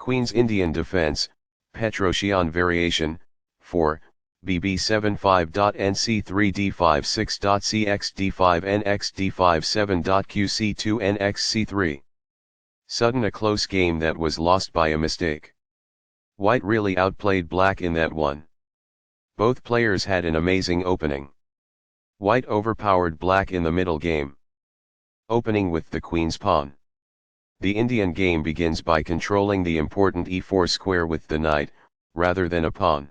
Queen's Indian defense, Petrosian variation, 4, bb75.nc3d56.cx d5nx d57.qc2nxc3. Sudden a close game that was lost by a mistake. White really outplayed black in that one. Both players had an amazing opening. White overpowered black in the middle game. Opening with the queen's pawn. The Indian game begins by controlling the important e4 square with the knight, rather than a pawn.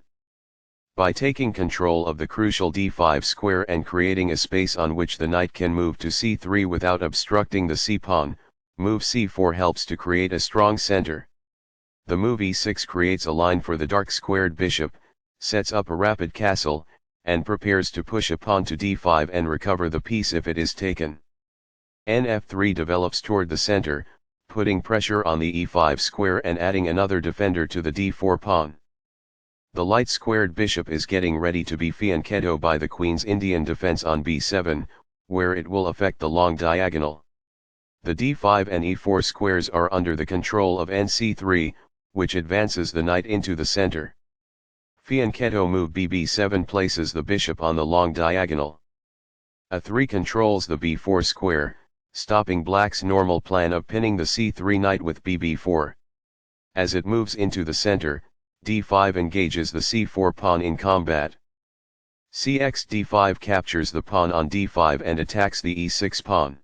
By taking control of the crucial d5 square and creating a space on which the knight can move to c3 without obstructing the c-pawn, move c4 helps to create a strong center. The move e6 creates a line for the dark squared bishop, sets up a rapid castle, and prepares to push a pawn to d5 and recover the piece if it is taken. Nf3 develops toward the center, putting pressure on the e5 square and adding another defender to the d4 pawn. The light squared bishop is getting ready to be fianchettoed by the queen's Indian defense on b7, where it will affect the long diagonal. The d5 and e4 squares are under the control of nc3, which advances the knight into the center. Fianchetto move bb7 places the bishop on the long diagonal. a3 controls the b4 square, stopping black's normal plan of pinning the c3 knight with bb4. As it moves into the center, d5 engages the c4 pawn in combat. Cx d5 captures the pawn on d5 and attacks the e6 pawn.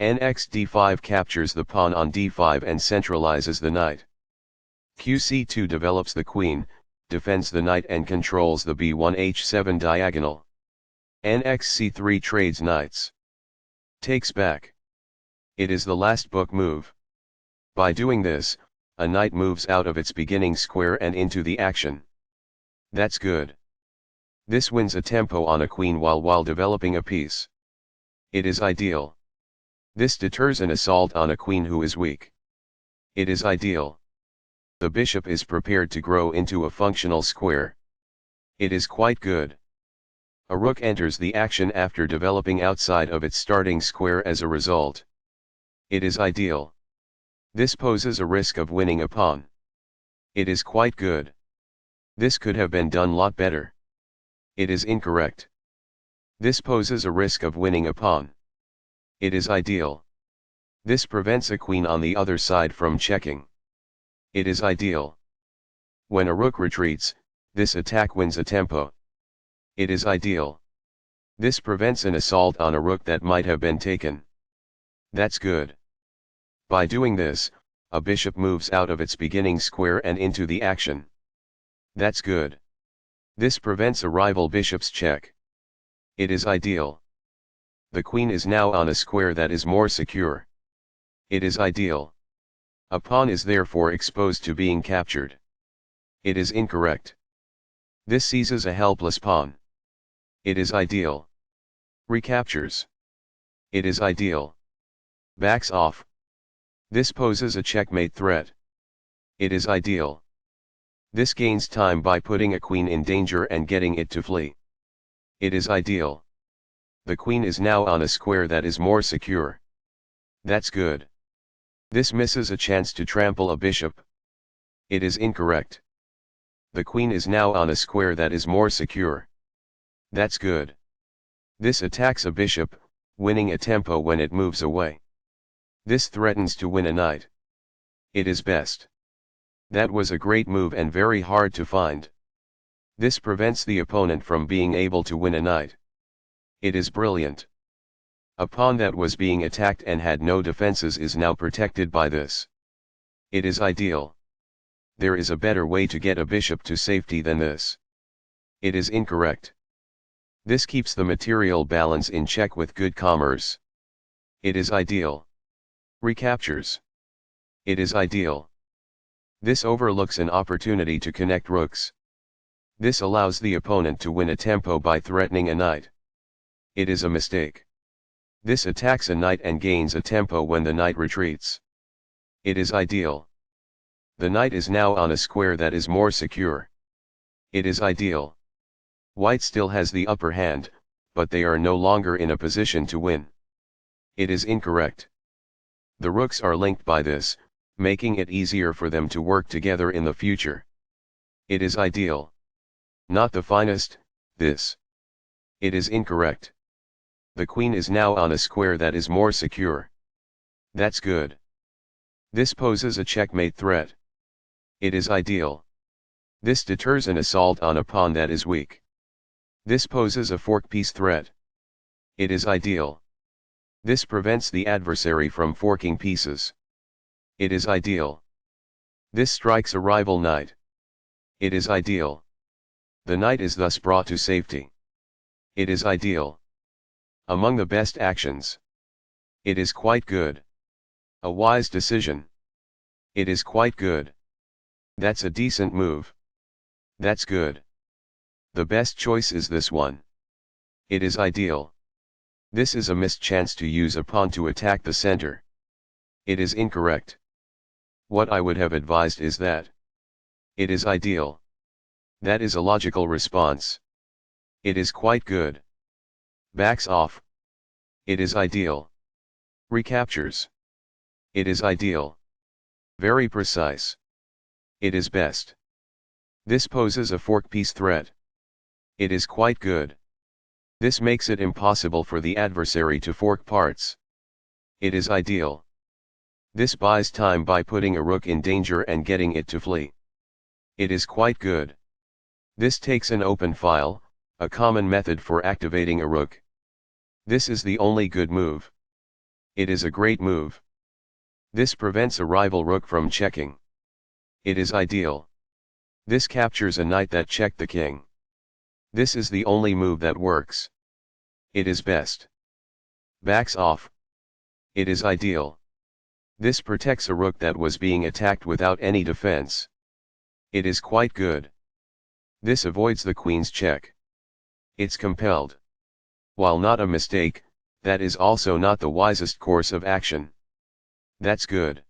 Nx d5 captures the pawn on d5 and centralizes the knight. Qc2 develops the queen, defends the knight and controls the b1 h7 diagonal. Nx c3 trades knights. Takes back. It is the last book move. By doing this, a knight moves out of its beginning square and into the action. That's good. This wins a tempo on a queen while developing a piece. It is ideal. This deters an assault on a queen who is weak. It is ideal. The bishop is prepared to grow into a functional square. It is quite good. A rook enters the action after developing outside of its starting square as a result. It is ideal. This poses a risk of winning a pawn. It is quite good. This could have been done lot better. It is incorrect. This poses a risk of winning a pawn. It is ideal. This prevents a queen on the other side from checking. It is ideal. When a rook retreats, this attack wins a tempo. It is ideal. This prevents an assault on a rook that might have been taken. That's good. By doing this, a bishop moves out of its beginning square and into the action. That's good. This prevents a rival bishop's check. It is ideal. The queen is now on a square that is more secure. It is ideal. A pawn is therefore exposed to being captured. It is incorrect. This seizes a helpless pawn. It is ideal. Recaptures. It is ideal. Backs off. This poses a checkmate threat. It is ideal. This gains time by putting a queen in danger and getting it to flee. It is ideal. The queen is now on a square that is more secure. That's good. This misses a chance to trample a bishop. It is incorrect. The queen is now on a square that is more secure. That's good. This attacks a bishop, winning a tempo when it moves away. This threatens to win a knight. It is best. That was a great move and very hard to find. This prevents the opponent from being able to win a knight. It is brilliant. A pawn that was being attacked and had no defenses is now protected by this. It is ideal. There is a better way to get a bishop to safety than this. It is incorrect. This keeps the material balance in check with good commerce. It is ideal. Recaptures. It is ideal. This overlooks an opportunity to connect rooks. This allows the opponent to win a tempo by threatening a knight. It is a mistake. This attacks a knight and gains a tempo when the knight retreats. It is ideal. The knight is now on a square that is more secure. It is ideal. White still has the upper hand, but they are no longer in a position to win. It is incorrect. The rooks are linked by this, making it easier for them to work together in the future. It is ideal. Not the finest, this. It is incorrect. The queen is now on a square that is more secure. That's good. This poses a checkmate threat. It is ideal. This deters an assault on a pawn that is weak. This poses a fork piece threat. It is ideal. This prevents the adversary from forking pieces. It is ideal. This strikes a rival knight. It is ideal. The knight is thus brought to safety. It is ideal. Among the best actions. It is quite good. A wise decision. It is quite good. That's a decent move. That's good. The best choice is this one. It is ideal. This is a missed chance to use a pawn to attack the center. It is incorrect. What I would have advised is that. It is ideal. That is a logical response. It is quite good. Backs off. It is ideal. Recaptures. It is ideal. Very precise. It is best. This poses a fork piece threat. It is quite good. This makes it impossible for the adversary to fork parts. It is ideal. This buys time by putting a rook in danger and getting it to flee. It is quite good. This takes an open file, a common method for activating a rook. This is the only good move. It is a great move. This prevents a rival rook from checking. It is ideal. This captures a knight that checked the king. This is the only move that works. It is best. Backs off. It is ideal. This protects a rook that was being attacked without any defense. It is quite good. This avoids the queen's check. It's compelled. While not a mistake, that is also not the wisest course of action. That's good.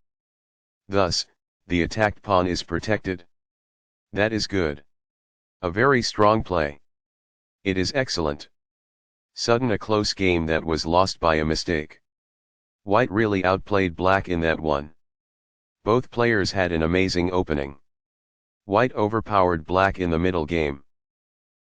Thus, the attacked pawn is protected. That is good. A very strong play. It is excellent. Sudden a close game that was lost by a mistake. White really outplayed black in that one. Both players had an amazing opening. White overpowered black in the middle game.